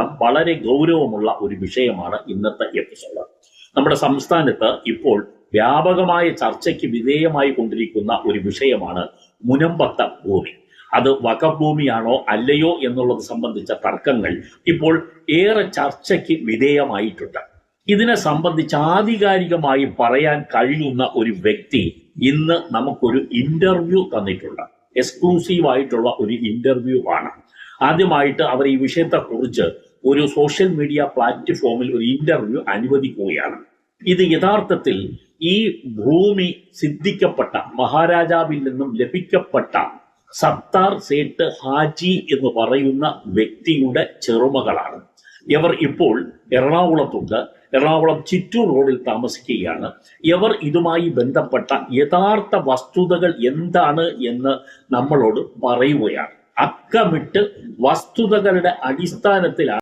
വളരെ ഗൗരവമുള്ള ഒരു വിഷയമാണ് ഇന്നത്തെ എപ്പിസോഡ്. നമ്മുടെ സംസ്ഥാനത്ത് ഇപ്പോൾ വ്യാപകമായ ചർച്ചയ്ക്ക് വിധേയമായി കൊണ്ടിരിക്കുന്ന ഒരു വിഷയമാണ് മുനമ്പത്ത ഭൂമി. അത് വഖഫ് ഭൂമിയാണോ അല്ലയോ എന്നുള്ളത് സംബന്ധിച്ച തർക്കങ്ങൾ ഇപ്പോൾ ഏറെ ചർച്ചയ്ക്ക് വിധേയമായിട്ടുണ്ട്. ഇതിനെ സംബന്ധിച്ച് ആധികാരികമായി പറയാൻ കഴിയുന്ന ഒരു വ്യക്തി ഇന്ന് നമുക്കൊരു ഇന്റർവ്യൂ തന്നിട്ടുണ്ട്. എക്സ്ക്ലൂസീവ് ആയിട്ടുള്ള ഒരു ഇന്റർവ്യൂ ആണ്. ആദ്യമായിട്ട് അവർ ഈ വിഷയത്തെക്കുറിച്ച് ഒരു സോഷ്യൽ മീഡിയ പ്ലാറ്റ്ഫോമിൽ ഒരു ഇന്റർവ്യൂ അനുവദിക്കുകയാണ്. ഇത് യഥാർത്ഥത്തിൽ ഈ ഭൂമി സിദ്ധിക്കപ്പെട്ട മഹാരാജാവിൽ നിന്നും ലഭിക്കപ്പെട്ട സത്താർ സേട്ട് ഹാജി എന്ന് പറയുന്ന വ്യക്തിയുടെ ചെറുമകളാണ്. ഇവർ ഇപ്പോൾ എറണാകുളത്തുണ്ട്. എറണാകുളം ചിറ്റൂർ റോഡിൽ താമസിക്കുകയാണ്. ഇവർ ഇതുമായി ബന്ധപ്പെട്ട യഥാർത്ഥ വസ്തുതകൾ എന്താണ് എന്ന് നമ്മളോട് പറയുകയാണ്. അക്കമിട്ട് വസ്തുതകളുടെ അടിസ്ഥാനത്തിലാണ്